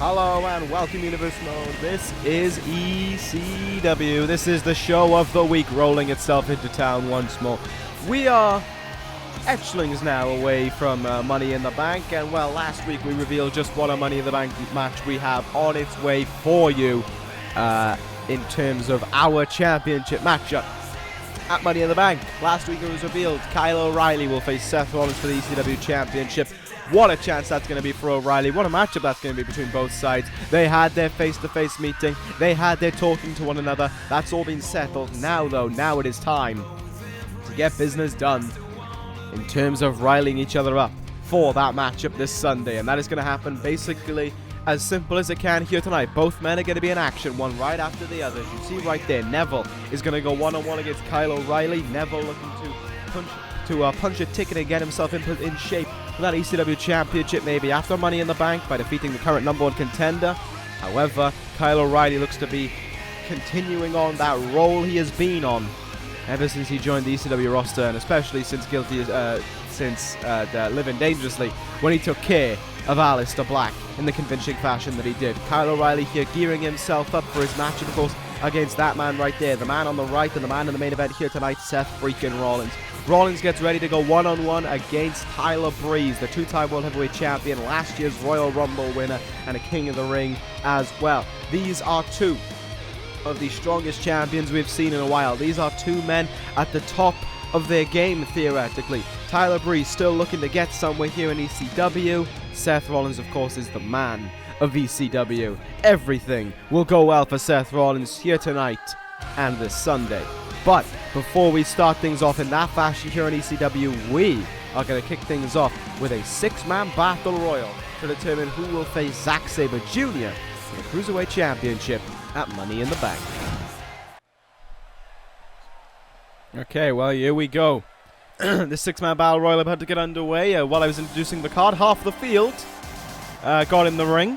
Hello and welcome Universe Mode. This is ECW. This is the show of the week, rolling itself into town once more. We are etchlings now away from Money in the Bank, and well, last week we revealed just what a Money in the Bank match we have on its way for you in terms of our championship matchup at Money in the Bank. Last week it was revealed Kyle O'Reilly will face Seth Rollins for the ECW championship. What a chance that's going to be for O'Reilly. What a matchup that's going to be between both sides. They had their face-to-face meeting. They had their talking to one another. That's all been settled. Now, though, now it is time to get business done in terms of riling each other up for that matchup this Sunday. And that is going to happen basically as simple as it can here tonight. Both men are going to be in action, one right after the other. As you see right there, Neville is going to go one-on-one against Kyle O'Reilly. Neville looking to punch a ticket and get himself in shape for that ECW championship, maybe after Money in the Bank by defeating the current #1 contender. However, Kyle O'Reilly looks to be continuing on that role he has been on ever since he joined the ECW roster, and especially since Living Dangerously, when he took care of Aleister Black in the convincing fashion that he did. Kyle O'Reilly here gearing himself up for his match, of course, against that man right there, the man on the right and the man in the main event here tonight, Seth freaking Rollins. Rollins gets ready to go one-on-one against Tyler Breeze, the two-time World Heavyweight Champion, last year's Royal Rumble winner, and a King of the Ring as well. These are two of the strongest champions we've seen in a while. These are two men at the top of their game, theoretically. Tyler Breeze still looking to get somewhere here in ECW. Seth Rollins, of course, is the man of ECW. Everything will go well for Seth Rollins here tonight and this Sunday. But before we start things off in that fashion here in ECW, we are going to kick things off with a six-man battle royal to determine who will face Zack Sabre Jr. for the Cruiserweight Championship at Money in the Bank. Okay, well, here we go. This six-man battle royal about to get underway. While I was introducing the card, half the field got in the ring.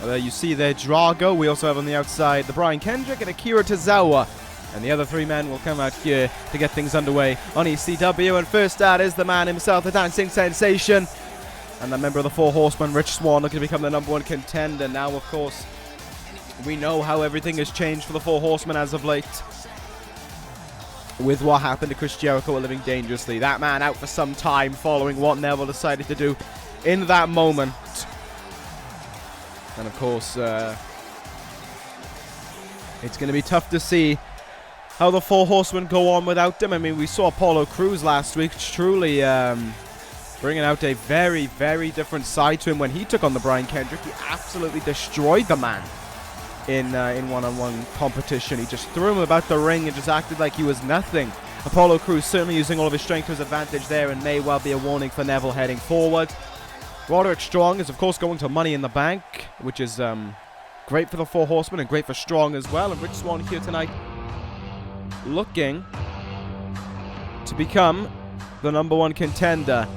You see there Drago. We also have on the outside the Brian Kendrick and Akira Tozawa. And the other three men will come out here to get things underway on ECW. And first out is the man himself, the dancing sensation, and the member of the Four Horsemen, Rich Swann, looking to become the #1 contender. Now, of course, we know how everything has changed for the Four Horsemen as of late, with what happened to Chris Jericho Living Dangerously. That man out for some time following what Neville decided to do in that moment. And, of course, it's going to be tough to see how the Four Horsemen go on without them. I mean, we saw Apollo Crews last week truly bringing out a very, very different side to him when he took on the Brian Kendrick. He absolutely destroyed the man in one-on-one competition. He just threw him about the ring and just acted like he was nothing. Apollo Crews certainly using all of his strength to his advantage there, and may well be a warning for Neville heading forward. Roderick Strong is, of course, going to Money in the Bank, which is great for the Four Horsemen and great for Strong as well. And Rich Swann here tonight looking to become the #1 contender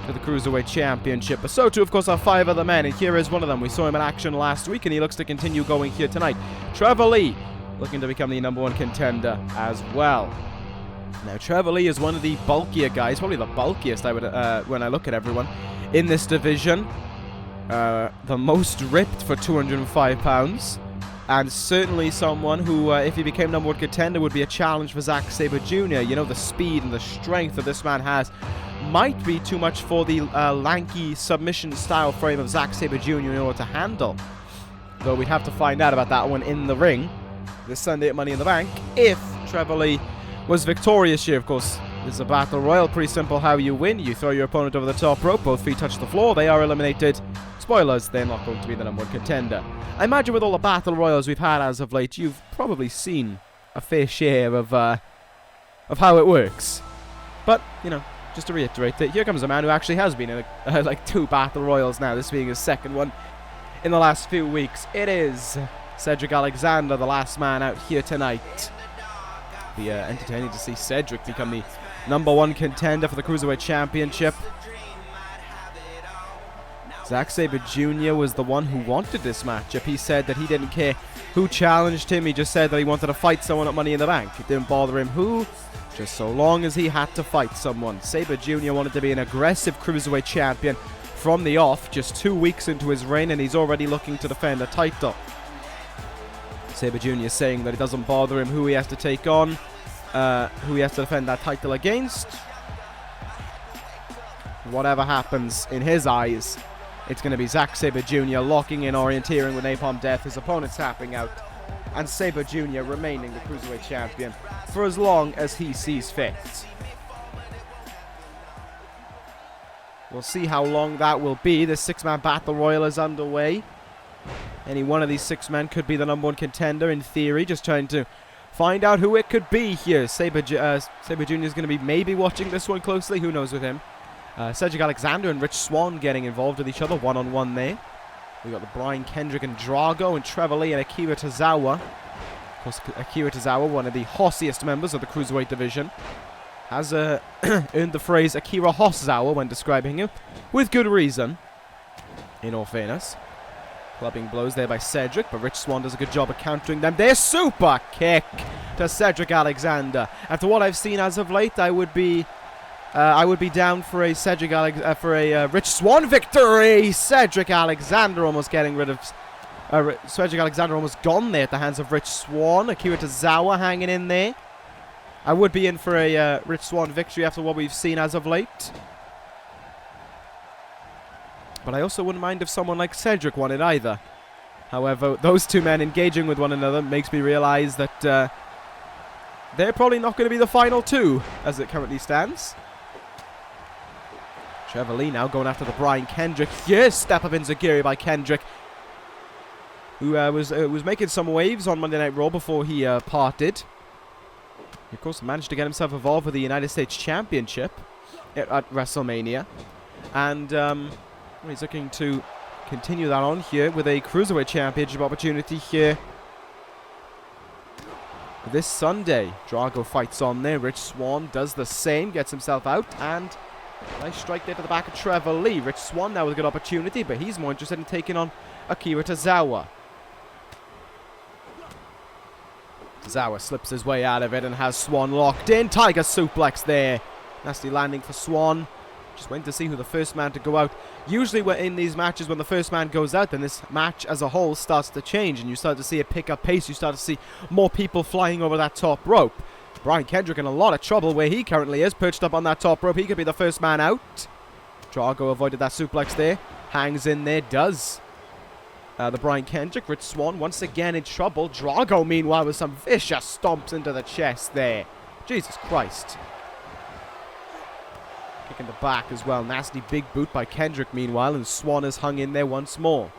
for the Cruiserweight Championship. But so too, of course, are 5 other men, and here is one of them. We saw him in action last week, and he looks to continue going here tonight. Trevor Lee looking to become the #1 contender as well. Now, Trevor Lee is one of the bulkier guys, probably the bulkiest I would when I look at everyone in this division. The most ripped for 205 pounds. And certainly someone who, if he became #1 contender, would be a challenge for Zack Sabre Jr. You know, the speed and the strength that this man has might be too much for the lanky submission-style frame of Zack Sabre Jr. in order to handle. Though we'd have to find out about that one in the ring this Sunday at Money in the Bank if Trevor Lee was victorious here. Of course, this is a battle royal. Pretty simple how you win. You throw your opponent over the top rope. Both feet touch the floor. They are eliminated. Spoilers, they're not going to be the #1 contender. I imagine with all the battle royals we've had as of late, you've probably seen a fair share of how it works. But, you know, just to reiterate that here comes a man who actually has been in like 2 battle royals now, this being his second one in the last few weeks. It is Cedric Alexander, the last man out here tonight. Be entertaining to see Cedric become the #1 contender for the Cruiserweight Championship. Zack Sabre Jr. was the one who wanted this matchup. He said that he didn't care who challenged him. He just said that he wanted to fight someone at Money in the Bank. It didn't bother him who, just so long as he had to fight someone. Sabre Jr. wanted to be an aggressive Cruiserweight champion from the off, just 2 weeks into his reign, and he's already looking to defend the title. Sabre Jr. saying that it doesn't bother him who he has to take on, who he has to defend that title against. Whatever happens in his eyes, it's going to be Zack Sabre Jr. locking in, orienteering with Napalm Death, his opponent tapping out, and Sabre Jr. remaining the Cruiserweight champion for as long as he sees fit. We'll see how long that will be. The 6-man battle royal is underway. Any one of these 6 men could be the #1 contender in theory. Just trying to find out who it could be here. Sabre Jr. is going to be maybe watching this one closely. Who knows with him? Cedric Alexander and Rich Swann getting involved with each other one-on-one there. We got the Brian Kendrick and Drago and Trevor Lee and Akira Tozawa. Of course, Akira Tozawa, one of the hossiest members of the Cruiserweight division, has earned the phrase Akira Hossawa when describing him, with good reason, in all fairness. Clubbing blows there by Cedric, but Rich Swann does a good job of countering them. Their super kick to Cedric Alexander. After what I've seen as of late, I would be down for a Rich Swann victory. Cedric Alexander almost getting rid of Cedric Alexander almost gone there at the hands of Rich Swann. Akira Tozawa hanging in there. I would be in for a Rich Swann victory after what we've seen as of late. But I also wouldn't mind if someone like Cedric won it either. However, those 2 men engaging with one another makes me realize that they're probably not going to be the final 2 as it currently stands. Trevor Lee now going after the Brian Kendrick. Yes, step up enziguri by Kendrick, who was making some waves on Monday Night Raw before he parted. He, of course, managed to get himself involved with the United States Championship at WrestleMania. And he's looking to continue that on here with a Cruiserweight Championship opportunity here this Sunday. Drago fights on there. Rich Swann does the same, gets himself out, and nice strike there to the back of Trevor Lee. Rich Swann now with a good opportunity, but he's more interested in taking on Akira Tozawa. Tozawa slips his way out of it and has Swann locked in. Tiger suplex there. Nasty landing for Swann. Just waiting to see who the first man to go out. Usually we're in these matches, when the first man goes out, then this match as a whole starts to change, and you start to see it pick up pace. You start to see more people flying over that top rope. Brian Kendrick in a lot of trouble where he currently is, perched up on that top rope. He could be the first man out. Drago avoided that suplex there. Hangs in there, does. The Brian Kendrick. Rich Swann once again in trouble. Drago, meanwhile, with some vicious stomps into the chest there. Jesus Christ. Kick in the back as well. Nasty big boot by Kendrick, meanwhile, and Swann is hung in there once more.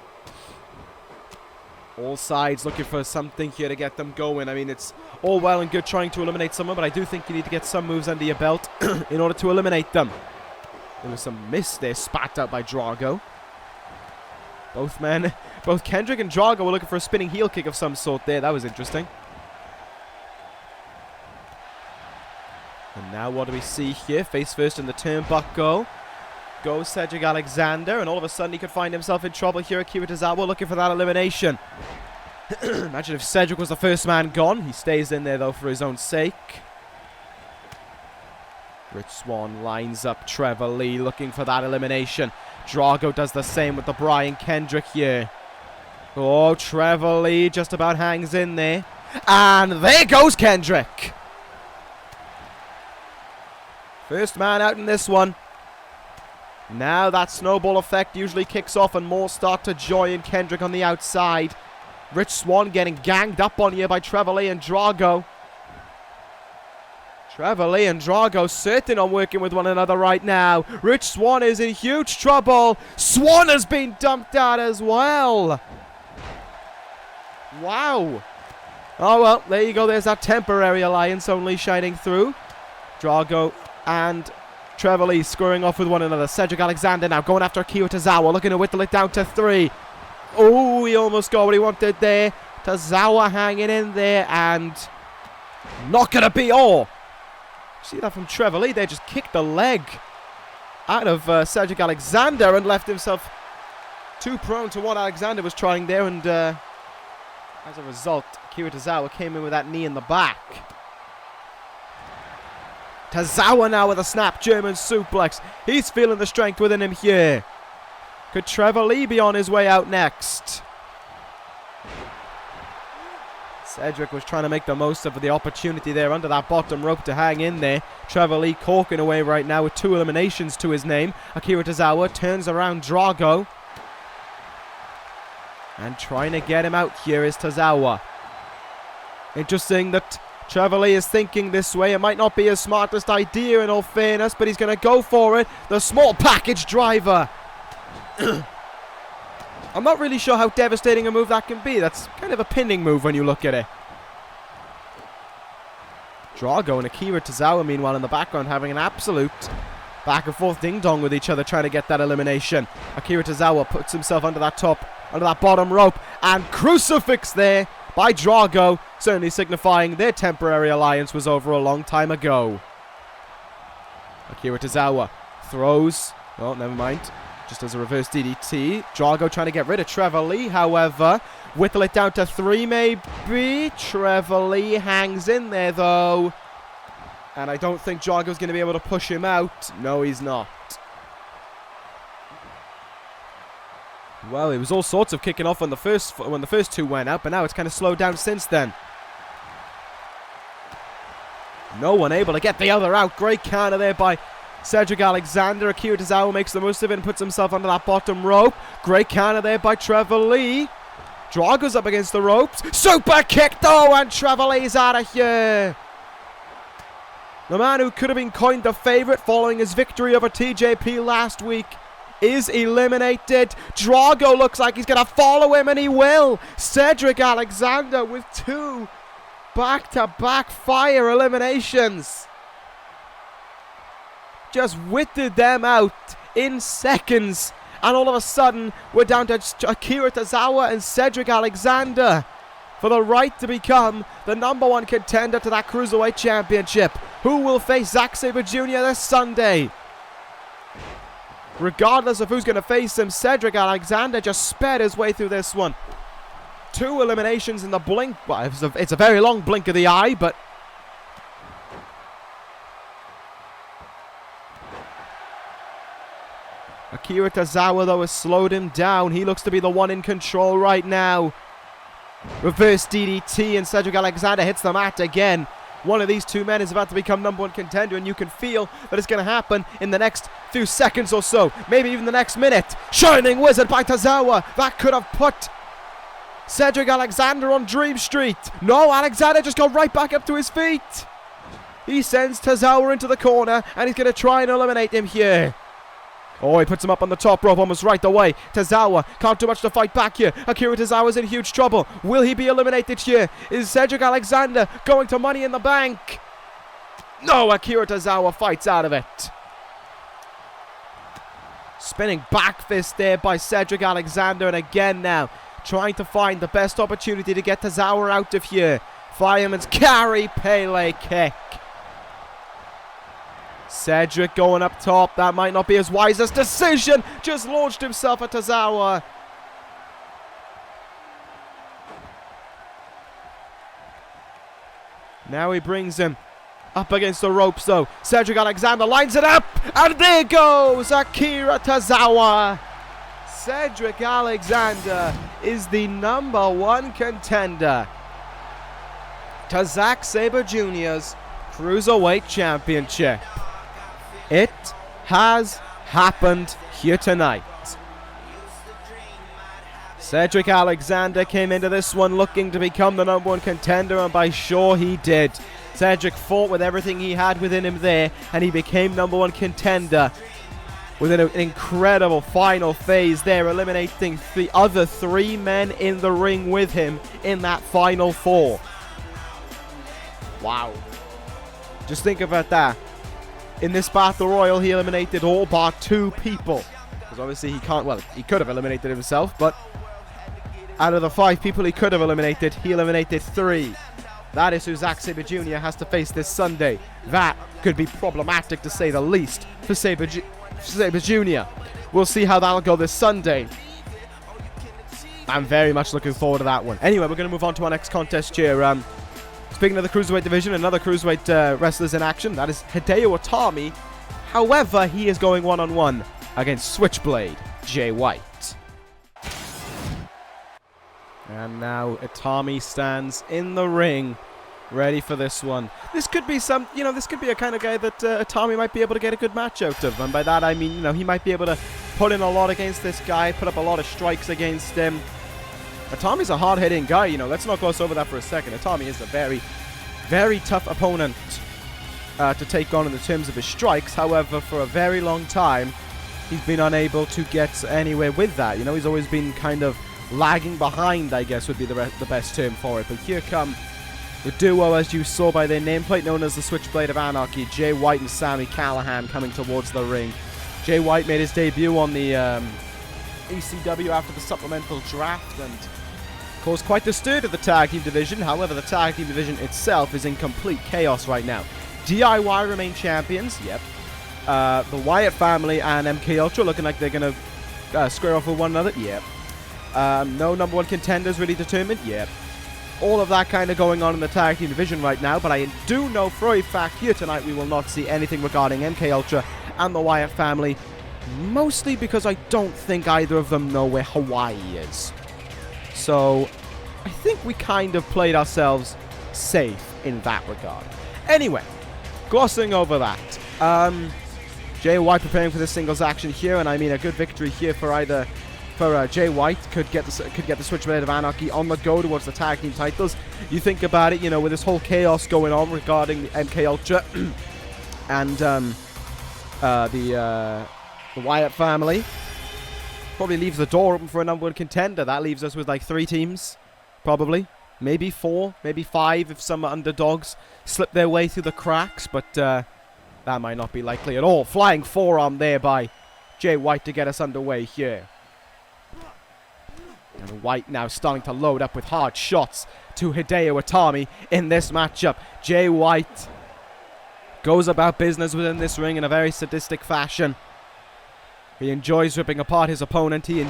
All sides looking for something here to get them going. I mean, it's all well and good trying to eliminate someone, but I do think you need to get some moves under your belt in order to eliminate them. There was some miss there, spat out by Drago. Both Kendrick and Drago were looking for a spinning heel kick of some sort there. That was interesting. And now what do we see here? Face first in the turnbuckle. Goes Cedric Alexander, and all of a sudden he could find himself in trouble here. Akira Tozawa looking for that elimination. Imagine if Cedric was the first man gone. He stays in there though for his own sake. Rich Swann lines up Trevor Lee looking for that elimination. Drago does the same with the Brian Kendrick here. Oh, Trevor Lee just about hangs in there. And there goes Kendrick. First man out in this one. Now that snowball effect usually kicks off and more start to join Kendrick on the outside. Rich Swann getting ganged up on here by Trevor Lee and Drago. Trevor Lee and Drago certain on working with one another right now. Rich Swann is in huge trouble. Swann has been dumped out as well. Wow. Oh well, there you go. There's that temporary alliance only shining through. Drago and Trevor Lee scoring off with one another. Cedric Alexander now going after Akira Tozawa, looking to whittle it down to 3. Oh, he almost got what he wanted there. Tozawa hanging in there, and not going to be all. See that from Trevor Lee there, just kicked the leg out of Cedric Alexander and left himself too prone to what Alexander was trying there, and as a result, Akira Tozawa came in with that knee in the back. Tozawa now with a snap German suplex. He's feeling the strength within him here. Could Trevor Lee be on his way out next? Cedric was trying to make the most of the opportunity there under that bottom rope to hang in there. Trevor Lee corking away right now with 2 eliminations to his name. Akira Tozawa turns around Drago. And trying to get him out here is Tozawa. Interesting that Trevor Lee is thinking this way. It might not be his smartest idea in all fairness, but he's going to go for it. The small package driver. I'm not really sure how devastating a move that can be. That's kind of a pinning move when you look at it. Drago and Akira Tozawa, meanwhile, in the background, having an absolute back and forth ding-dong with each other, trying to get that elimination. Akira Tozawa puts himself under that bottom rope, and crucifix there by Drago, certainly signifying their temporary alliance was over a long time ago. Akira Tozawa throws, oh, never mind. Just as a reverse DDT. Drago trying to get rid of Trevor Lee, however. Whittle it down to 3 maybe. Trevor Lee hangs in there though. And I don't think Drago's going to be able to push him out. No, he's not. Well, it was all sorts of kicking off when the first 2 went out, but now it's kind of slowed down since then. No one able to get the other out. Great counter there by Cedric Alexander. Akira Tozawa makes the most of it and puts himself under that bottom rope. Great counter there by Trevor Lee. Drago's up against the ropes. Super kick though, and Trevor Lee's out of here. The man who could have been coined the favourite following his victory over TJP last week is eliminated. Drago looks like he's going to follow him, and he will. Cedric Alexander with 2 back-to-back fire eliminations. Just whittled them out in seconds. And all of a sudden, we're down to Akira Tozawa and Cedric Alexander for the right to become the #1 contender to that Cruiserweight Championship. Who will face Zack Sabre Jr. this Sunday? Regardless of who's going to face him, Cedric Alexander just sped his way through this one. 2 eliminations in the blink. Well, it's a very long blink of the eye, but Akira Tozawa, though, has slowed him down. He looks to be the one in control right now. Reverse DDT, and Cedric Alexander hits the mat again. One of these 2 men is about to become #1 contender, and you can feel that it's going to happen in the next few seconds or so. Maybe even the next minute. Shining Wizard by Tozawa. That could have put Cedric Alexander on Dream Street. No, Alexander just got right back up to his feet. He sends Tozawa into the corner, and he's going to try and eliminate him here. Oh, he puts him up on the top rope almost right away. Tozawa can't do much to fight back here. Akira Tozawa's in huge trouble. Will he be eliminated here? Is Cedric Alexander going to Money in the Bank? No, Akira Tozawa fights out of it. Spinning back fist there by Cedric Alexander, and again now trying to find the best opportunity to get Tozawa out of here. Fireman's carry, Pele kick. Cedric going up top. That might not be his wisest decision. Just launched himself at Tozawa. Now he brings him up against the ropes though. Cedric Alexander lines it up. And there goes Akira Tozawa. Cedric Alexander is the #1 contender to Zack Sabre Jr.'s Cruiserweight Championship. It has happened here tonight. Cedric Alexander came into this one looking to become the #1 contender, and by sure he did. Cedric fought with everything he had within him there, and he became #1 contender with an incredible final phase there, eliminating the other 3 men in the ring with him in that final 4. Wow. Just think about that. In this Battle Royal, he eliminated all but 2 people. Because obviously he can't, well, he could have eliminated himself, but out of the 5 people he could have eliminated, he eliminated 3. That is who Zack Sabre Jr. has to face this Sunday. That could be problematic, to say the least, for Sabre Jr. We'll see how that'll go this Sunday. I'm very much looking forward to that one. Anyway, we're going to move on to our next contest here. Speaking of the Cruiserweight division, another Cruiserweight wrestlers in action. That is Hideo Itami. However, he is going one-on-one against Switchblade. Jay White. And now Itami stands in the ring, ready for this one. This could be some, this could be a kind of guy that Itami might be able to get a good match out of. And by that I mean, he might be able to put in a lot against this guy, put up a lot of strikes against him. Itami's a hard-hitting guy, let's not gloss over that for a second. Itami is a very, very tough opponent to take on in the terms of his strikes. However, for a very long time, he's been unable to get anywhere with that. He's always been kind of lagging behind, I guess would be the best term for it. But here come the duo, as you saw by their nameplate, known as the Switchblade of Anarchy, Jay White and Sami Callihan coming towards the ring. Jay White made his debut on the ECW after the supplemental draft and caused quite the stir to the tag team division. However, the tag team division itself is in complete chaos right now. DIY remain champions, yep. The Wyatt family and MK Ultra looking like they're going to square off with one another, yep. No number one contenders really determined, yep. All of that kind of going on in the tag team division right now, but I do know for a fact here tonight we will not see anything regarding MK Ultra and the Wyatt family, mostly because I don't think either of them know where Hawaii is. So, I think we kind of played ourselves safe in that regard. Anyway, glossing over that. Jay White preparing for this singles action here, and I mean a good victory here for Jay White could get the Switchblade of Anarchy on the go towards the tag team titles. You think about it, with this whole chaos going on regarding MK Ultra and the Wyatt family. Probably leaves the door open for a number one contender. That leaves us with like 3 teams, probably. Maybe 4, maybe 5 if some underdogs slip their way through the cracks, but that might not be likely at all. Flying forearm there by Jay White to get us underway here. And White now starting to load up with hard shots to Hideo Itami in this matchup. Jay White goes about business within this ring in a very sadistic fashion. He enjoys ripping apart his opponent. He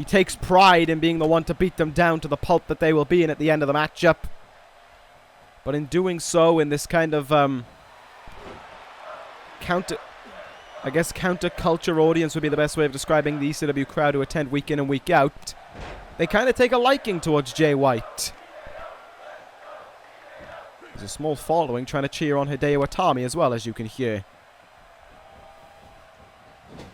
takes pride in being the one to beat them down to the pulp that they will be in at the end of the matchup. But in doing so, in this kind of counterculture audience would be the best way of describing the ECW crowd who attend week in and week out, they kind of take a liking towards Jay White. There's a small following trying to cheer on Hideo Itami as well, as you can hear.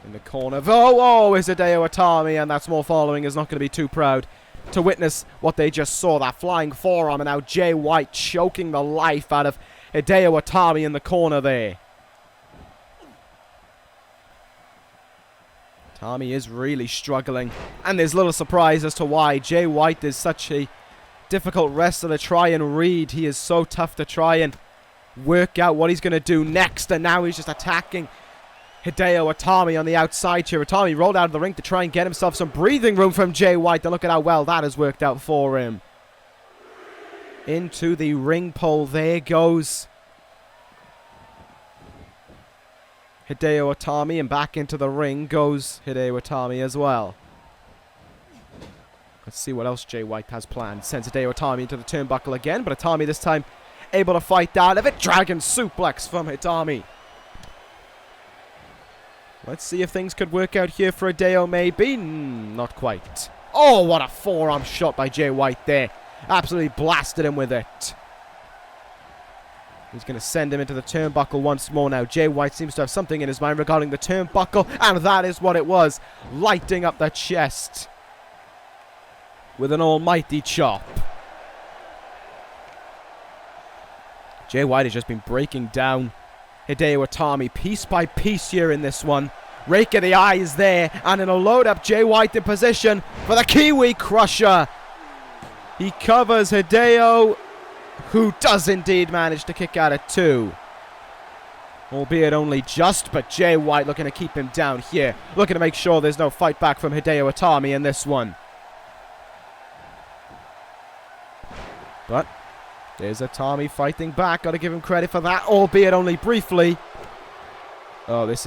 In the corner, is Hideo Itami, and that small following is not going to be too proud to witness what they just saw. That flying forearm, and now Jay White choking the life out of Hideo Itami in the corner there. Itami is really struggling, and there's little surprise as to why. Jay White is such a difficult wrestler to try and read. He is so tough to try and work out what he's going to do next, and now he's just attacking Hideo Itami on the outside here. Itami rolled out of the ring to try and get himself some breathing room from Jay White, and look at how well that has worked out for him. Into the ring pole there goes Hideo Itami, and back into the ring goes Hideo Itami as well. Let's see what else Jay White has planned. Sends Hideo Itami into the turnbuckle again, but Itami this time able to fight out of it. Dragon suplex from Itami. Let's see if things could work out here for Hideo, maybe. Not quite. Oh, what a forearm shot by Jay White there. Absolutely blasted him with it. He's going to send him into the turnbuckle once more now. Jay White seems to have something in his mind regarding the turnbuckle, and that is what it was. Lighting up the chest with an almighty chop. Jay White has just been breaking down Hideo Itami piece by piece here in this one. Rake of the eyes there, and in a load up, Jay White in position for the Kiwi Crusher. He covers Hideo, who does indeed manage to kick out at 2. Albeit only just, but Jay White looking to keep him down here. Looking to make sure there's no fight back from Hideo Itami in this one. But there's Itami fighting back. Got to give him credit for that, albeit only briefly. Oh, this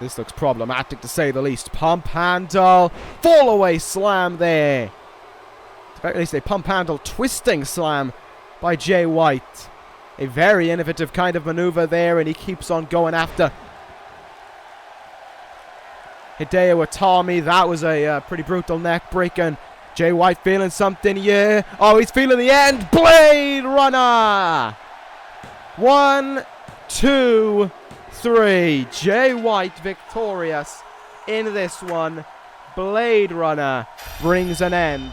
looks problematic to say the least. Pump handle. Fall away slam there. At least a pump handle twisting slam by Jay White. A very innovative kind of maneuver there, and he keeps on going after Hideo Itami. That was a pretty brutal neck breaking. Jay White feeling something, yeah. Oh, he's feeling the end. Blade Runner. 1, 2, 3. Jay White victorious in this one. Blade Runner brings an end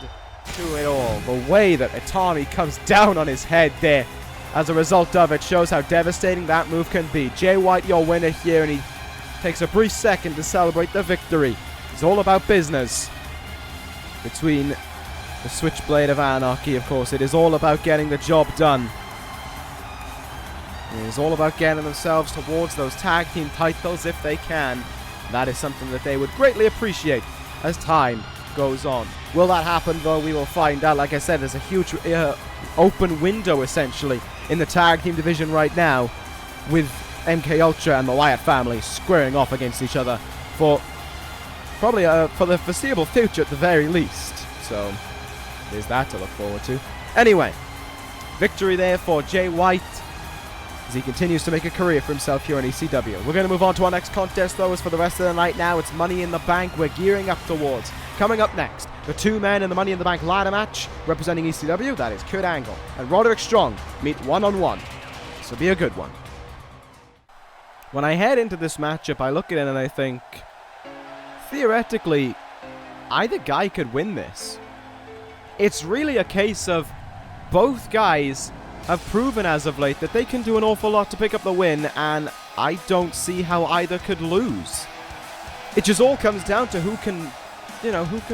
to it all. The way that Itami comes down on his head there as a result of it shows how devastating that move can be. Jay White, your winner here, and he takes a brief second to celebrate the victory. It's all about business between the Switchblade of Anarchy, of course. It is all about getting the job done. It is all about getting themselves towards those tag team titles if they can. That is something that they would greatly appreciate as time goes on. Will that happen, though? We will find out. Like I said, there's a huge open window, essentially, in the tag team division right now, with MK Ultra and the Wyatt family squaring off against each other for probably for the foreseeable future at the very least. So there's that to look forward to. Anyway, victory there for Jay White as he continues to make a career for himself here in ECW. We're going to move on to our next contest, though, as for the rest of the night now. It's Money in the Bank we're gearing up towards. Coming up next, the two men in the Money in the Bank ladder match representing ECW, that is Kurt Angle and Roderick Strong, meet one-on-one. This will be a good one. When I head into this matchup, I look at it and I think, theoretically, either guy could win this. It's really a case of both guys have proven as of late that they can do an awful lot to pick up the win, and I don't see how either could lose. It just all comes down to who can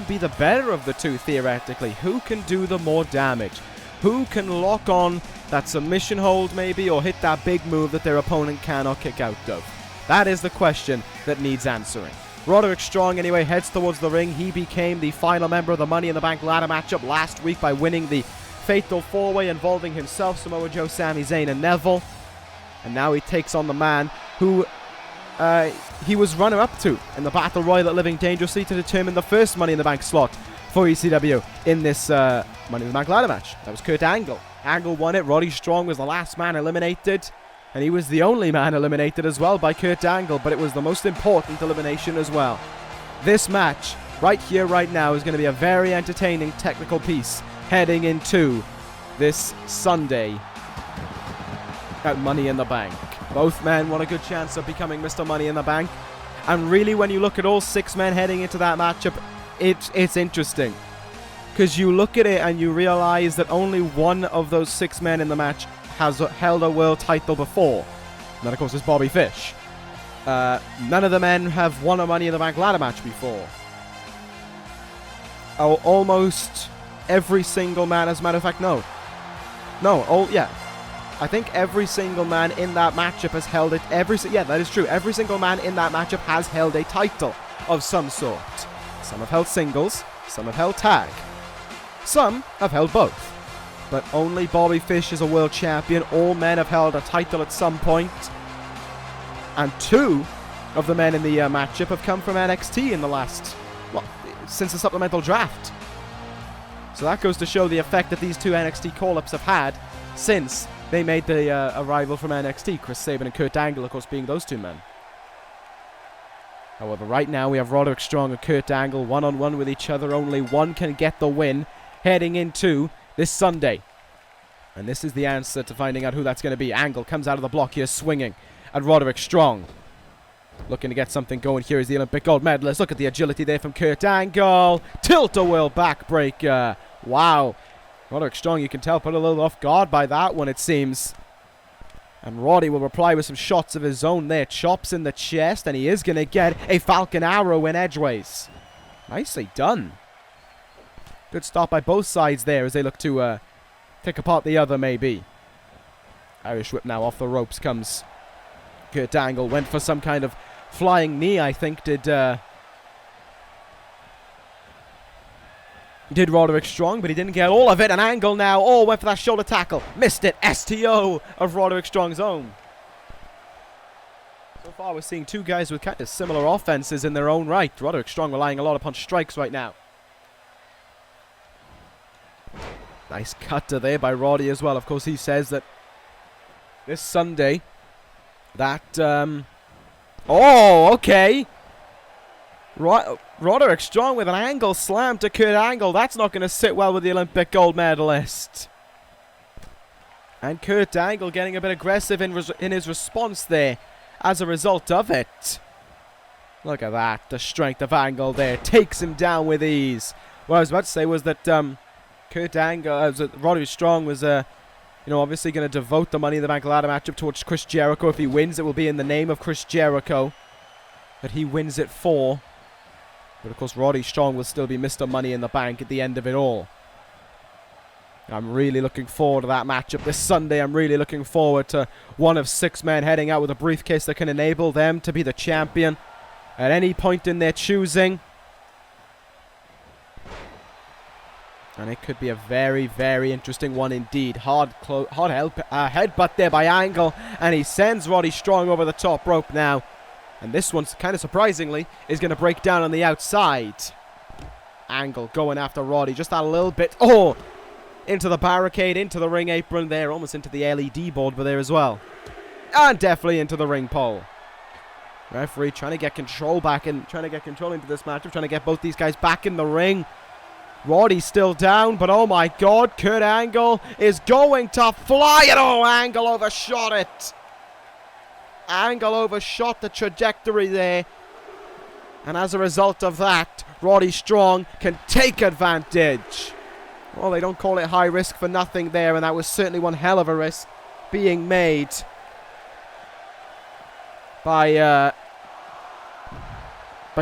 be the better of the two, theoretically. Who can do the more damage? Who can lock on that submission hold, maybe, or hit that big move that their opponent cannot kick out of? That is the question that needs answering. Roderick Strong, anyway, heads towards the ring. He became the final member of the Money in the Bank ladder matchup last week by winning the Fatal 4-Way involving himself, Samoa Joe, Sami Zayn, and Neville. And now he takes on the man who he was runner-up to in the Battle Royal at Living Dangerously to determine the first Money in the Bank slot for ECW in this Money in the Bank ladder match. That was Kurt Angle. Angle won it. Roddy Strong was the last man eliminated. And he was the only man eliminated as well by Kurt Angle, but it was the most important elimination as well. This match, right here, right now, is going to be a very entertaining technical piece heading into this Sunday at Money in the Bank. Both men want a good chance of becoming Mr. Money in the Bank. And really, when you look at all 6 men heading into that matchup, it's interesting. Because you look at it and you realize that only one of those 6 men in the match has held a world title before. And that, of course, is Bobby Fish. None of the men have won a Money in the Bank ladder match before. Oh, almost every single man, as a matter of fact, no. Yeah. I think every single man in that matchup has held it. Yeah, that is true. Every single man in that matchup has held a title of some sort. Some have held singles, some have held tag. Some have held both. But only Bobby Fish is a world champion. All men have held a title at some point. And 2 of the men in the matchup have come from NXT in the last, since the supplemental draft. So that goes to show the effect that these 2 NXT call-ups have had since they made the arrival from NXT. Chris Sabin and Kurt Angle, of course, being those 2 men. However, right now we have Roderick Strong and Kurt Angle one-on-one with each other. Only one can get the win heading into this Sunday. And this is the answer to finding out who that's going to be. Angle comes out of the block here swinging at Roderick Strong. Looking to get something going here is the Olympic gold medalist. Look at the agility there from Kurt Angle. Tilt-a-whirl backbreaker. Wow. Roderick Strong, you can tell, put a little off guard by that one, it seems. And Roddy will reply with some shots of his own there. Chops in the chest, and he is going to get a Falcon Arrow in edgeways. Nicely done. Good stop by both sides there as they look to pick apart the other, maybe. Irish whip now off the ropes comes Kurt Angle. Went for some kind of flying knee, I think, did Roderick Strong, but he didn't get all of it. An Angle now, went for that shoulder tackle. Missed it. STO of Roderick Strong's own. So far, we're seeing 2 guys with kind of similar offenses in their own right. Roderick Strong relying a lot upon strikes right now. Nice cutter there by Roddy as well. Of course, he says that this Sunday, that, okay. Roderick Strong with an angle slam to Kurt Angle. That's not going to sit well with the Olympic gold medalist. And Kurt Angle getting a bit aggressive in his response there as a result of it. Look at that. The strength of Angle there. Takes him down with ease. What I was about to say was that Kurt Angle, Roderick Strong was, obviously going to devote the Money in the Bank ladder matchup towards Chris Jericho. If he wins, it will be in the name of Chris Jericho that he wins it for. But of course, Roddy Strong will still be Mr. Money in the Bank at the end of it all. I'm really looking forward to that matchup this Sunday. I'm really looking forward to one of 6 men heading out with a briefcase that can enable them to be the champion at any point in their choosing. And it could be a very, very interesting one indeed. Hard headbutt there by Angle. And he sends Roddy Strong over the top rope now. And this one's kind of surprisingly is going to break down on the outside. Angle going after Roddy just a little bit. Oh! Into the barricade, into the ring apron there. Almost into the LED board there as well. And definitely into the ring pole. Referee trying to get control back and trying to get control into this matchup. Trying to get both these guys back in the ring. Roddy's still down, but oh my god, Kurt Angle is going to fly it. Oh, Angle overshot it. Angle overshot the trajectory there. And as a result of that, Roddy Strong can take advantage. Well, they don't call it high risk for nothing there, and that was certainly one hell of a risk being made by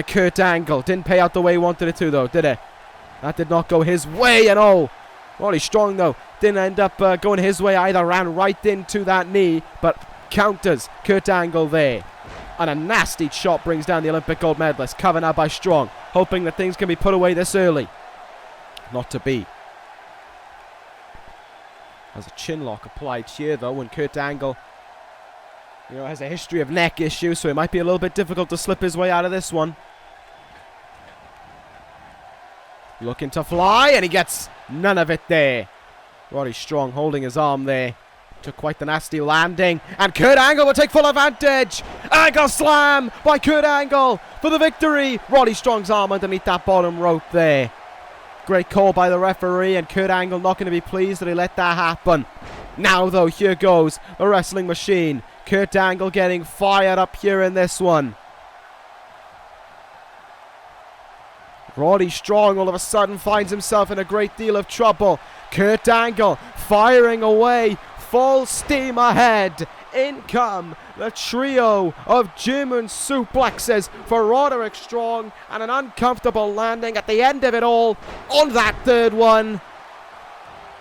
Kurt Angle. Didn't pay out the way he wanted it to, though, did it? That did not go his way, and oh, Roddy Strong, though, didn't end up going his way either. Ran right into that knee, but counters Kurt Angle there. And a nasty shot brings down the Olympic gold medalist. Covered now by Strong, hoping that things can be put away this early. Not to be. There's a chin lock applied here, though, when Kurt Angle, has a history of neck issues, so it might be a little bit difficult to slip his way out of this one. Looking to fly, and he gets none of it there. Roddy Strong holding his arm there. Took quite the nasty landing, and Kurt Angle will take full advantage. Angle slam by Kurt Angle for the victory. Roddy Strong's arm underneath that bottom rope there. Great call by the referee, and Kurt Angle not going to be pleased that he let that happen. Now, though, here goes the wrestling machine. Kurt Angle getting fired up here in this one. Roddy Strong all of a sudden finds himself in a great deal of trouble. Kurt Angle firing away, full steam ahead. In come the trio of German suplexes for Roderick Strong, and an uncomfortable landing at the end of it all on that third one.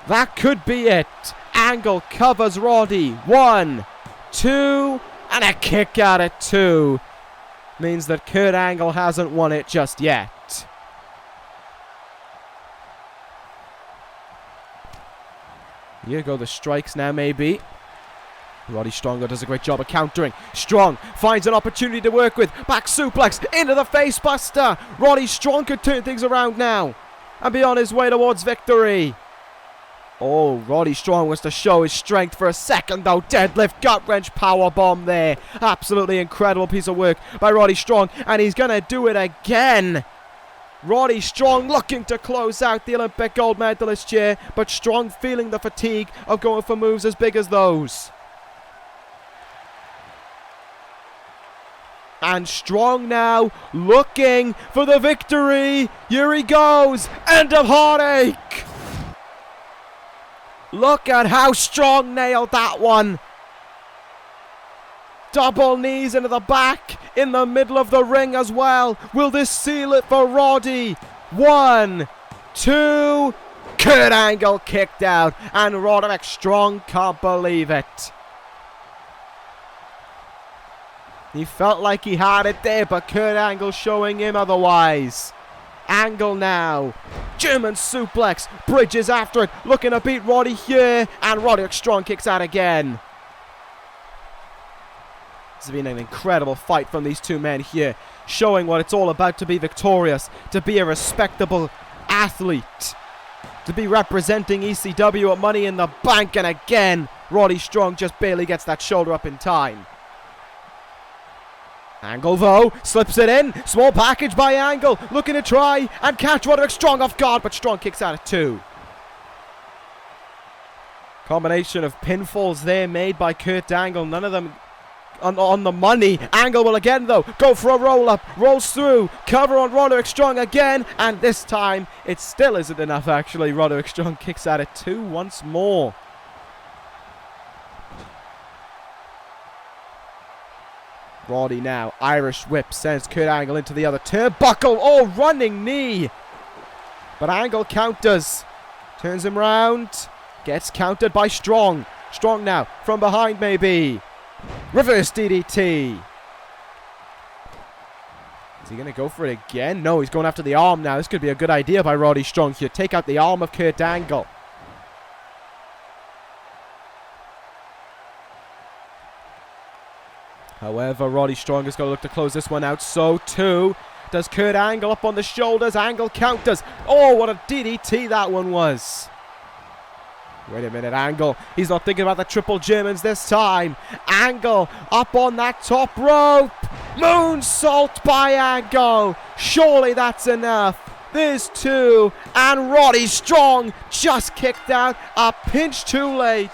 That could be it. Angle covers Roddy. 1, 2, and a kick out at 2. Means that Kurt Angle hasn't won it just yet. Here go the strikes now, maybe. Roddy Strong does a great job of countering. Strong finds an opportunity to work with. Back suplex into the face buster. Roddy Strong could turn things around now and be on his way towards victory. Oh, Roddy Strong wants to show his strength for a second, though. Deadlift, gut wrench, power bomb there. Absolutely incredible piece of work by Roddy Strong, and he's going to do it again. Roddy Strong looking to close out the Olympic gold medalist here, but Strong feeling the fatigue of going for moves as big as those. And Strong now looking for the victory. Here he goes. End of Heartache. Look at how Strong nailed that one. Double knees into the back, in the middle of the ring as well. Will this seal it for Roddy? 1, 2, Kurt Angle kicked out, and Roderick Strong can't believe it. He felt like he had it there, but Kurt Angle showing him otherwise. Angle now. German suplex. Bridges after it. Looking to beat Roddy here. And Roderick Strong kicks out again. This has been an incredible fight from these two men here. Showing what it's all about to be victorious. To be a respectable athlete. To be representing ECW at Money in the Bank. And again, Roddy Strong just barely gets that shoulder up in time. Angle though, slips it in. Small package by Angle, looking to try and catch Roderick Strong off guard, but Strong kicks out at 2. Combination of pinfalls there made by Kurt Angle, none of them on the money. Angle will again though go for a roll up, rolls through, cover on Roderick Strong again, and this time it still isn't enough actually. Roderick Strong kicks out at 2 once more. Roddy now, Irish whip, sends Kurt Angle into the other turnbuckle. Oh, running knee. But Angle counters. Turns him round. Gets countered by Strong. Strong now, from behind maybe. Reverse DDT. Is he going to go for it again? No, he's going after the arm now. This could be a good idea by Roddy Strong here. Take out the arm of Kurt Angle. However, Roddy Strong is going to look to close this one out. So too does Kurt Angle up on the shoulders. Angle counters. Oh, what a DDT that one was. Wait a minute, Angle. He's not thinking about the triple Germans this time. Angle up on that top rope. Moonsault by Angle. Surely that's enough. There's 2. And Roddy Strong just kicked out. A pinch too late.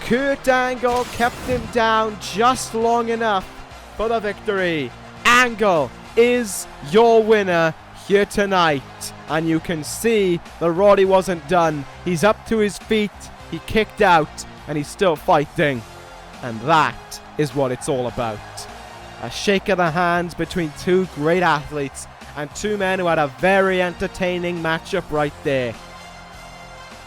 Kurt Angle kept him down just long enough for the victory. Angle is your winner here tonight. And you can see that Roddy wasn't done. He's up to his feet. He kicked out. And he's still fighting. And that is what it's all about. A shake of the hands between 2 great athletes. And 2 men who had a very entertaining matchup right there.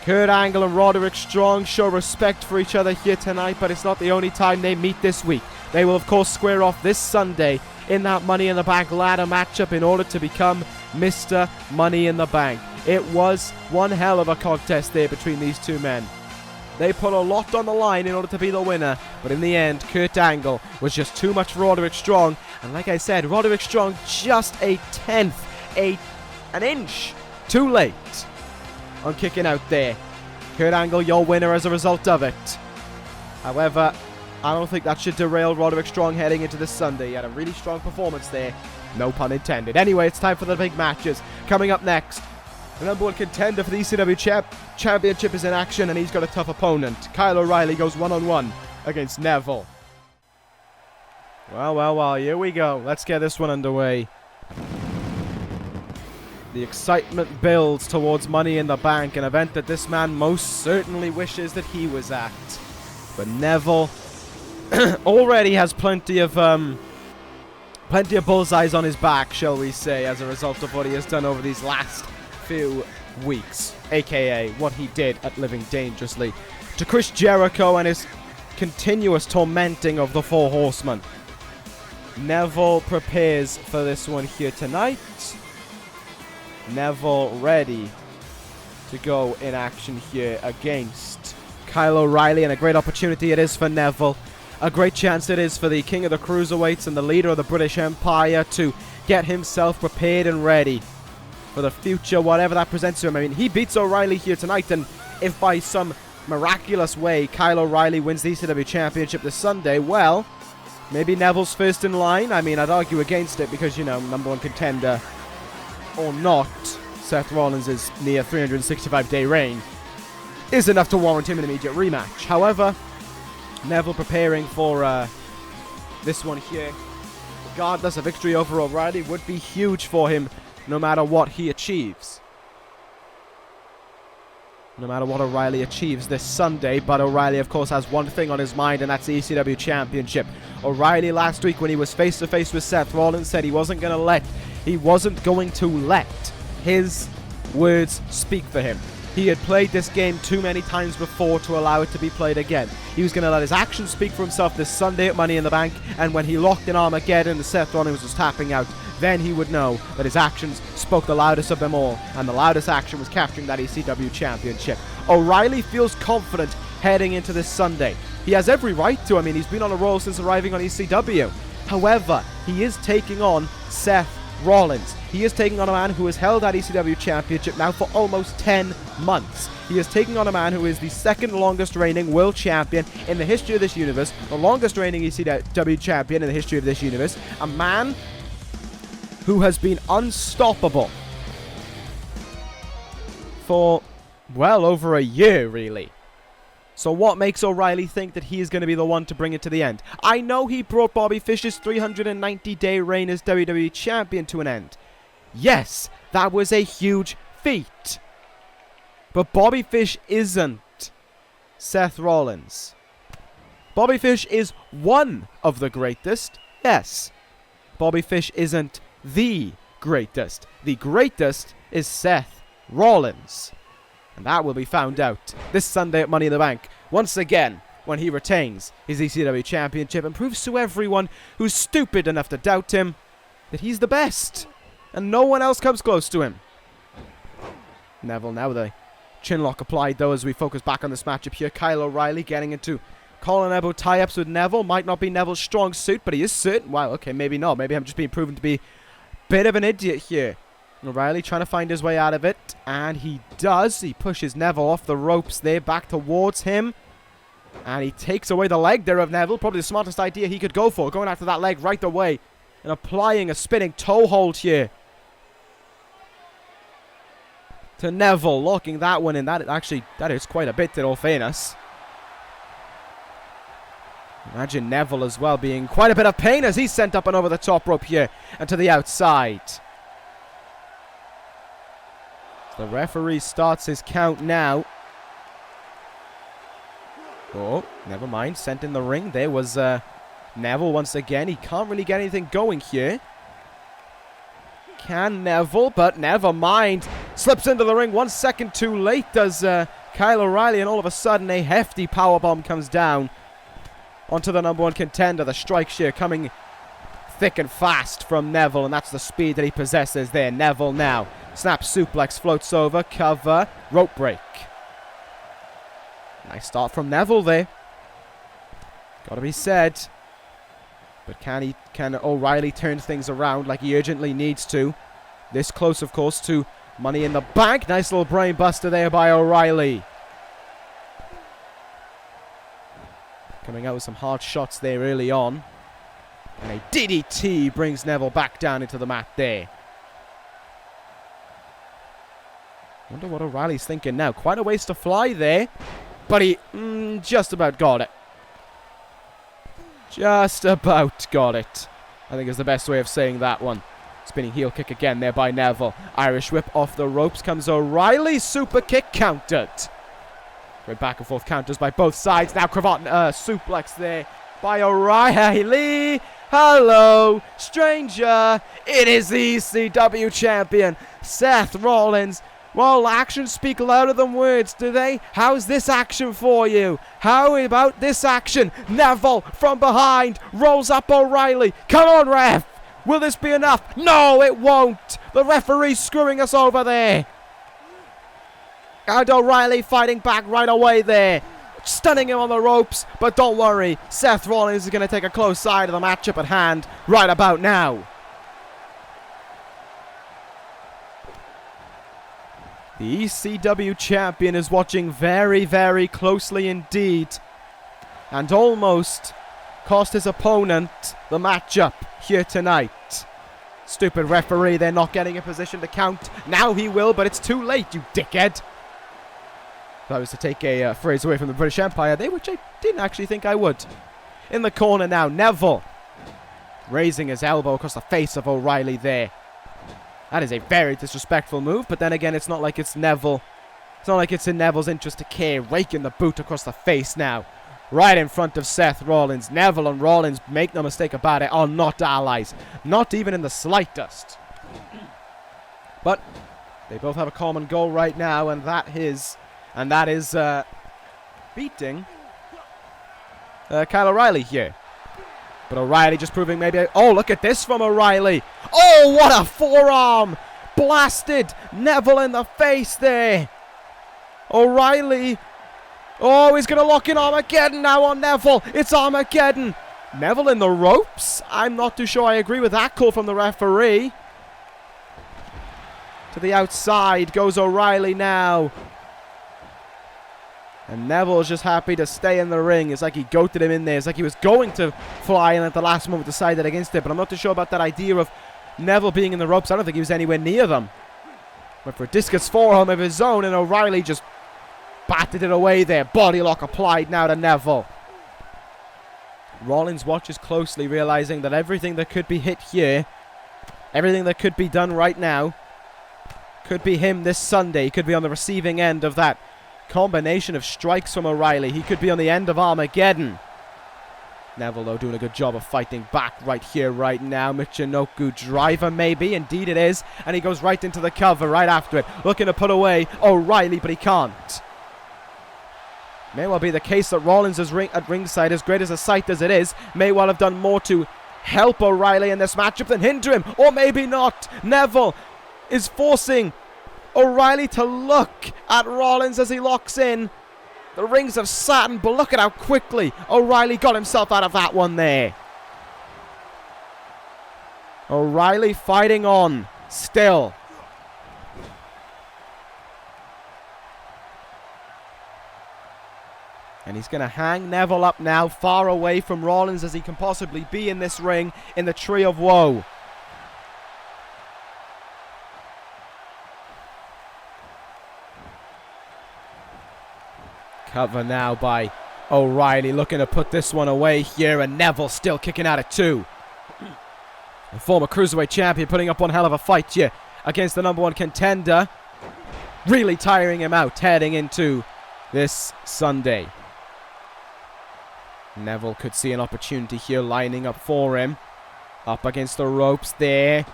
Kurt Angle and Roderick Strong show respect for each other here tonight, but it's not the only time they meet this week. They will, of course, square off this Sunday in that Money in the Bank ladder matchup in order to become Mr. Money in the Bank. It was one hell of a contest there between these 2 men. They put a lot on the line in order to be the winner, but in the end, Kurt Angle was just too much for Roderick Strong. And like I said, Roderick Strong just a tenth, an inch too late on kicking out there. Kurt Angle, your winner as a result of it. However, I don't think that should derail Roderick Strong heading into this Sunday. He had a really strong performance there. No pun intended. Anyway, it's time for the big matches. Coming up next, the number 1 contender for the ECW Championship is in action, and he's got a tough opponent. Kyle O'Reilly goes one-on-one against Neville. Well, here we go. Let's get this one underway. The excitement builds towards Money in the Bank, an event that this man most certainly wishes that he was at. But Neville already has plenty of bullseyes on his back, shall we say, as a result of what he has done over these last few weeks, aka what he did at Living Dangerously, to Chris Jericho and his continuous tormenting of the 4 Horsemen. Neville prepares for this one here tonight. Neville ready to go in action here against Kyle O'Reilly, and a great opportunity it is for Neville. A great chance it is for the king of the Cruiserweights and the leader of the British Empire to get himself prepared and ready for the future, whatever that presents to him. I mean, he beats O'Reilly here tonight, and if by some miraculous way Kyle O'Reilly wins the ECW Championship this Sunday, well, maybe Neville's first in line. I mean, I'd argue against it because, you know, number 1 contender or not, Seth Rollins' near 365-day reign is enough to warrant him an immediate rematch. However, Neville preparing for this one here, regardless, a victory over O'Reilly would be huge for him no matter what he achieves. No matter what O'Reilly achieves this Sunday, but O'Reilly, of course, has one thing on his mind, and that's the ECW Championship. O'Reilly last week, when he was face-to-face with Seth Rollins, said he wasn't going to let his words speak for him. He had played this game too many times before to allow it to be played again. He was going to let his actions speak for himself this Sunday at Money in the Bank, and when he locked in Armageddon and Seth Rollins was tapping out, then he would know that his actions spoke the loudest of them all, and the loudest action was capturing that ECW Championship. O'Reilly feels confident heading into this Sunday. He has every right to. I mean, he's been on a roll since arriving on ECW. However, he is taking on Seth Rollins. He is taking on a man who has held that ECW championship now for almost 10 months. He is taking on a man who is the second longest reigning world champion in the history of this universe, the longest reigning ECW champion in the history of this universe, a man who has been unstoppable for well over a year, really. So what makes O'Reilly think that he is going to be the one to bring it to the end? I know he brought Bobby Fish's 390-day reign as WWE Champion to an end. Yes, that was a huge feat. But Bobby Fish isn't Seth Rollins. Bobby Fish is one of the greatest, yes. Bobby Fish isn't the greatest. The greatest is Seth Rollins. And that will be found out this Sunday at Money in the Bank, once again, when he retains his ECW Championship and proves to everyone who's stupid enough to doubt him that he's the best. And no one else comes close to him. Neville now, the chin lock applied, though, as we focus back on this matchup here. Kyle O'Reilly getting into collar and elbow tie-ups with Neville. Might not be Neville's strong suit, but he is certain. Wow, okay, maybe not. Maybe I'm just being proven to be a bit of an idiot here. O'Reilly trying to find his way out of it, and he does. He pushes Neville off the ropes there, back towards him, and he takes away the leg there of Neville. Probably the smartest idea he could go for, going after that leg right away and applying a spinning toe hold here to Neville, locking that one in. That is quite a bit, in all fairness. Imagine Neville as well being quite a bit of pain as he's sent up and over the top rope here and to the outside. The referee starts his count now. Oh, never mind. Sent in the ring. There was Neville once again. He can't really get anything going here. Can Neville, but never mind. Slips into the ring 1 second too late, does Kyle O'Reilly, and all of a sudden a hefty powerbomb comes down onto the #1 contender. The strike shear coming thick and fast from Neville, and that's the speed that he possesses there. Neville now. Snap suplex, floats over, cover, rope break. Nice start from Neville there. Gotta be said. But can O'Reilly turn things around like he urgently needs to? This close, of course, to Money in the Bank. Nice little brain buster there by O'Reilly. Coming out with some hard shots there early on. And a DDT brings Neville back down into the mat there. Wonder what O'Reilly's thinking now. Quite a ways to fly there. But he just about got it. Just about got it. I think is the best way of saying that one. Spinning heel kick again there by Neville. Irish whip off the ropes comes O'Reilly. Super kick countered. Great back and forth counters by both sides. Now cravat suplex there by O'Reilly. Hello, stranger. It is the ECW champion, Seth Rollins. Well, actions speak louder than words, do they? How's this action for you? How about this action? Neville from behind rolls up O'Reilly. Come on, ref. Will this be enough? No, it won't. The referee's screwing us over there. And O'Reilly fighting back right away there. Stunning him on the ropes. But don't worry. Seth Rollins is going to take a close eye to the matchup at hand right about now. The ECW champion is watching very, very closely indeed. And almost cost his opponent the matchup here tonight. Stupid referee, they're not getting a position to count. Now he will, but it's too late, you dickhead. If I was to take a phrase away from the British Empire there, which I didn't actually think I would. In the corner now, Neville. Raising his elbow across the face of O'Reilly there. That is a very disrespectful move, but then again, it's not like it's Neville. It's not like it's in Neville's interest to care. Raking the boot across the face now. Right in front of Seth Rollins. Neville and Rollins, make no mistake about it, are not allies. Not even in the slightest. But they both have a common goal right now, and that is beating Kyle O'Reilly here. But O'Reilly just proving maybe... Oh, look at this from O'Reilly. Oh, what a forearm. Blasted Neville in the face there. O'Reilly. Oh, he's going to lock in Armageddon now on Neville. It's Armageddon. Neville in the ropes. I'm not too sure I agree with that call from the referee. To the outside goes O'Reilly now. And Neville's just happy to stay in the ring. It's like he goated him in there. It's like he was going to fly and at the last moment decided against it. But I'm not too sure about that idea of Neville being in the ropes. I don't think he was anywhere near them. Went for a discus forearm of his own, and O'Reilly just batted it away there. Body lock applied now to Neville. Rollins watches closely, realizing that everything that could be hit here, everything that could be done right now, could be him this Sunday. He could be on the receiving end of that combination of strikes from O'Reilly. He could be on the end of Armageddon. Neville, though, doing a good job of fighting back right here, right now. Michinoku driver, maybe. Indeed it is. And he goes right into the cover right after it. Looking to put away O'Reilly, but he can't. May well be the case that Rollins is at ringside, as great as a sight as it is, may well have done more to help O'Reilly in this matchup than hinder him. Or maybe not. Neville is forcing O'Reilly to look at Rollins as he locks in. The rings of Saturn, but look at how quickly O'Reilly got himself out of that one there. O'Reilly fighting on still. And he's going to hang Neville up now, far away from Rollins as he can possibly be in this ring in the Tree of Woe. Cover now by O'Reilly, looking to put this one away here, and Neville still kicking out at 2. The former Cruiserweight champion putting up one hell of a fight here against the #1 contender. Really tiring him out heading into this Sunday. Neville could see an opportunity here lining up for him. Up against the ropes there.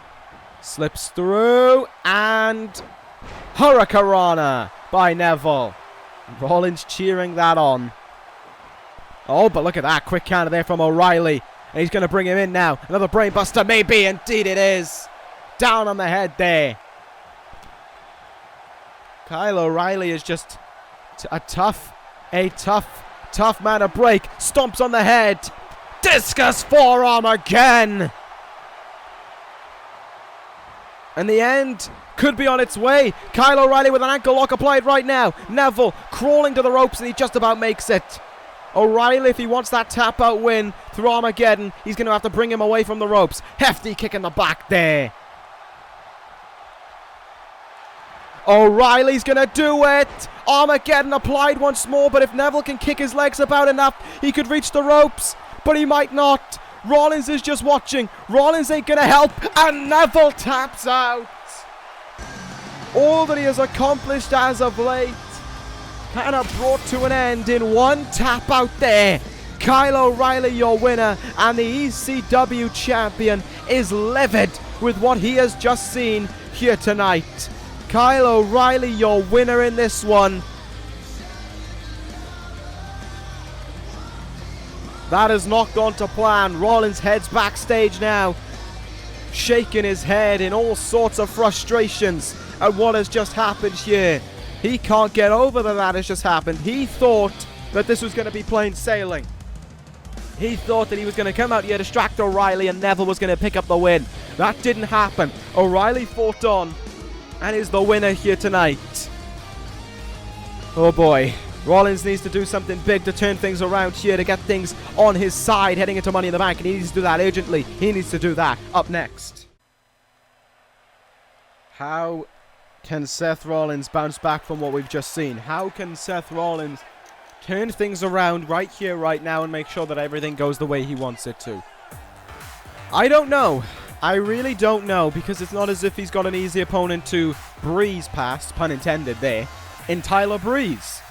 Slips through, and Hurricanrana by Neville. Rollins cheering that on. Oh, but look at that. Quick counter there from O'Reilly. And he's going to bring him in now. Another brainbuster, maybe. Indeed it is. Down on the head there. Kyle O'Reilly is just a tough man to break. Stomps on the head. Discus forearm again. And the end could be on its way. Kyle O'Reilly with an ankle lock applied right now. Neville crawling to the ropes, and he just about makes it. O'Reilly, if he wants that tap out win through Armageddon, he's going to have to bring him away from the ropes. Hefty kick in the back there. O'Reilly's going to do it. Armageddon applied once more, but if Neville can kick his legs about enough, he could reach the ropes, but he might not. Rollins is just watching. Rollins ain't going to help, and Neville taps out. All that he has accomplished as of late kind of brought to an end in one tap out there. Kyle O'Reilly, your winner, and the ECW champion, is livid with what he has just seen here tonight. Kyle O'Reilly, your winner in this one. That has not gone to plan. Rollins heads backstage now, shaking his head in all sorts of frustrations at what has just happened here. He can't get over that has just happened. He thought that this was going to be plain sailing. He thought that he was going to come out here, distract O'Reilly, and Neville was going to pick up the win. That didn't happen. O'Reilly fought on and is the winner here tonight. Oh boy. Rollins needs to do something big to turn things around here, to get things on his side heading into Money in the Bank, and he needs to do that urgently. He needs to do that up next. How can Seth Rollins bounce back from what we've just seen? How can Seth Rollins turn things around right here, right now, and make sure that everything goes the way he wants it to? I don't know. I really don't know, because it's not as if he's got an easy opponent to breeze past, pun intended there, in Tyler Breeze.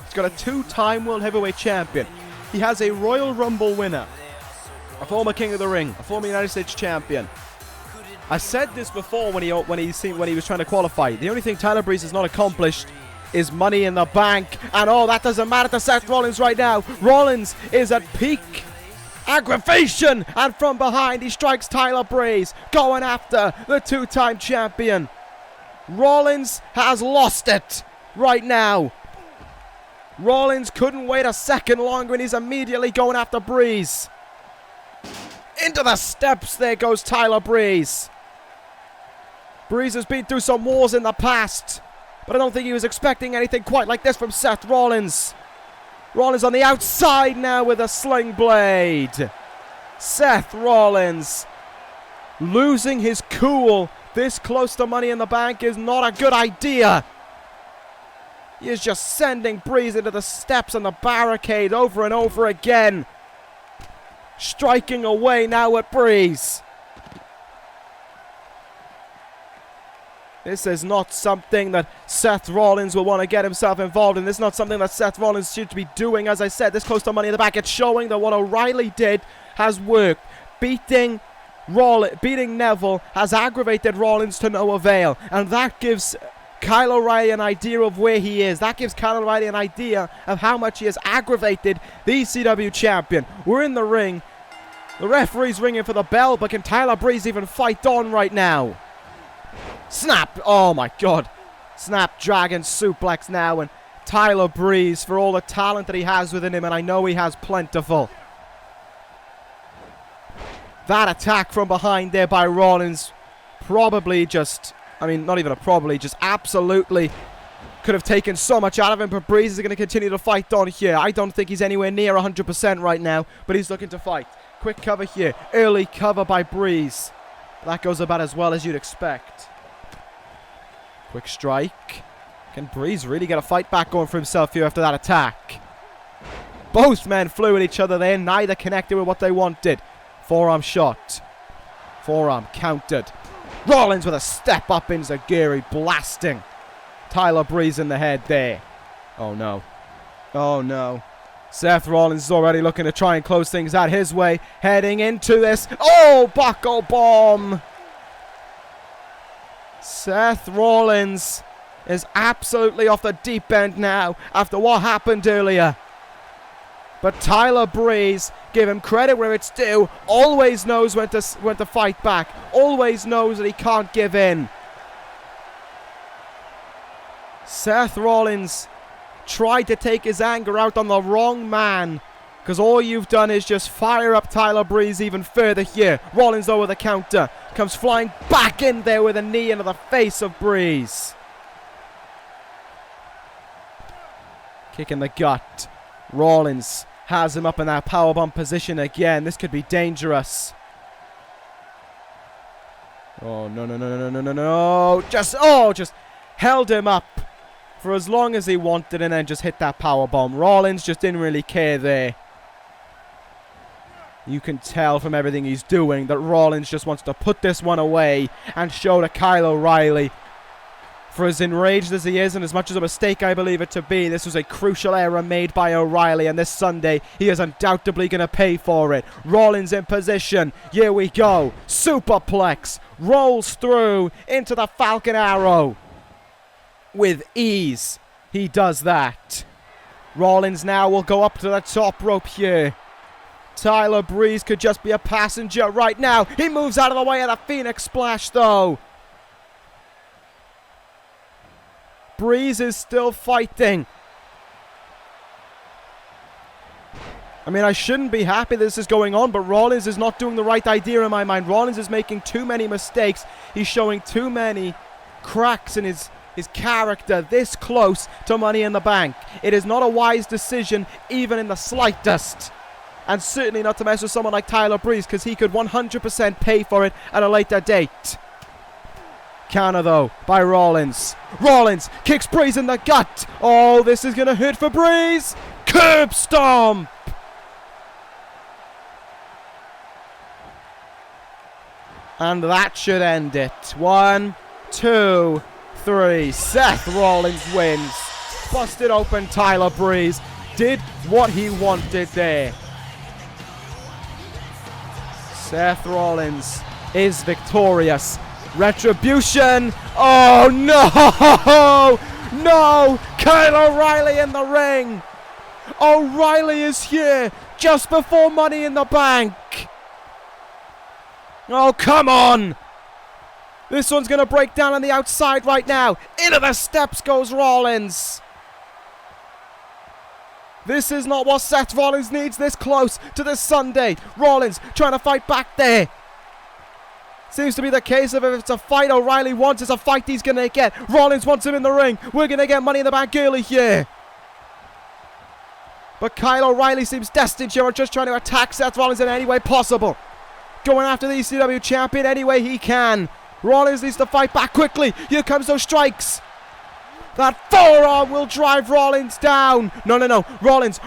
He's got a 2-time World Heavyweight Champion. He has a Royal Rumble winner, a former King of the Ring, a former United States Champion. I said this before when he was trying to qualify. The only thing Tyler Breeze has not accomplished is Money in the Bank. And oh, that doesn't matter to Seth Rollins right now. Rollins is at peak aggravation. And from behind, he strikes Tyler Breeze, going after the 2-time champion. Rollins has lost it right now. Rollins couldn't wait a second longer, and he's immediately going after Breeze. Into the steps, there goes Tyler Breeze. Breeze has been through some wars in the past, but I don't think he was expecting anything quite like this from Seth Rollins. Rollins on the outside now with a sling blade. Seth Rollins losing his cool this close to Money in the Bank is not a good idea. He is just sending Breeze into the steps and the barricade over and over again. Striking away now at Breeze. This is not something that Seth Rollins will want to get himself involved in. This is not something that Seth Rollins should be doing. As I said, this close to Money in the Bank, it's showing that what O'Reilly did has worked. Beating Neville has aggravated Rollins to no avail. And that gives Kyle O'Reilly an idea of where he is. That gives Kyle O'Reilly an idea of how much he has aggravated the ECW champion. We're in the ring. The referee's ringing for the bell, but can Tyler Breeze even fight on right now? Snap! Oh my god. Snapdragon suplex now, and Tyler Breeze, for all the talent that he has within him, and I know he has plentiful. That attack from behind there by Rollins probably just, I mean, not even a probably, just absolutely could have taken so much out of him, but Breeze is going to continue to fight on here. I don't think he's anywhere near 100% right now, but he's looking to fight. Quick cover here. Early cover by Breeze. That goes about as well as you'd expect. Quick strike. Can Breeze really get a fight back going for himself here after that attack? Both men flew at each other there. Neither connected with what they wanted. Forearm shot. Forearm countered. Rollins with a step up in Zagiri, blasting Tyler Breeze in the head there. Oh no. Oh no. Seth Rollins is already looking to try and close things out his way. Heading into this. Oh, buckle bomb. Seth Rollins is absolutely off the deep end now after what happened earlier. But Tyler Breeze, give him credit where it's due, always knows when to fight back. Always knows that he can't give in. Seth Rollins tried to take his anger out on the wrong man, because all you've done is just fire up Tyler Breeze even further here. Rollins though with a counter. Comes flying back in there with a knee into the face of Breeze. Kick in the gut. Rollins has him up in that powerbomb position again. This could be dangerous. Oh, no, no, no, no, no, no, no. Just held him up for as long as he wanted and then just hit that powerbomb. Rollins just didn't really care there. You can tell from everything he's doing that Rollins just wants to put this one away and show to Kyle O'Reilly. For as enraged as he is and as much as a mistake I believe it to be, this was a crucial error made by O'Reilly, and this Sunday he is undoubtedly going to pay for it. Rollins in position. Here we go. Superplex. Rolls through into the Falcon Arrow. With ease, he does that. Rollins now will go up to the top rope here. Tyler Breeze could just be a passenger right now. He moves out of the way of the Phoenix Splash, though. Breeze is still fighting. I mean, I shouldn't be happy this is going on, but Rollins is not doing the right idea in my mind. Rollins is making too many mistakes. He's showing too many cracks in his character this close to Money in the Bank. It is not a wise decision, even in the slightest. And certainly not to mess with someone like Tyler Breeze, because he could 100% pay for it at a later date. Counter, though, by Rollins. Rollins kicks Breeze in the gut. Oh, this is going to hurt for Breeze. Curb stomp. And that should end it. 1, 2, 3. Seth Rollins wins. Busted open Tyler Breeze. Did what he wanted there. Seth Rollins is victorious. Retribution. Oh, no. No. Kyle O'Reilly in the ring. O'Reilly is here just before Money in the Bank. Oh, come on. This one's going to break down on the outside right now. Into the steps goes Rollins. This is not what Seth Rollins needs this close to this Sunday. Rollins trying to fight back there. Seems to be the case of if it's a fight O'Reilly wants, it's a fight he's going to get. Rollins wants him in the ring. We're going to get Money in the Bank early here. But Kyle O'Reilly seems destined here, just trying to attack Seth Rollins in any way possible. Going after the ECW champion any way he can. Rollins needs to fight back quickly. Here comes those strikes. That forearm will drive Rollins down. No. Rollins,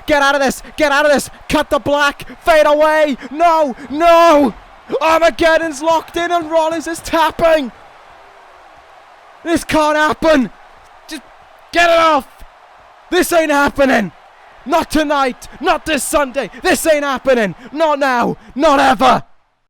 get out of this. Get out of this. Cut the black. Fade away. No. Armageddon's locked in and Rollins is tapping. This can't happen. Just get it off. This ain't happening. Not tonight. Not this Sunday. This ain't happening. Not now. Not ever.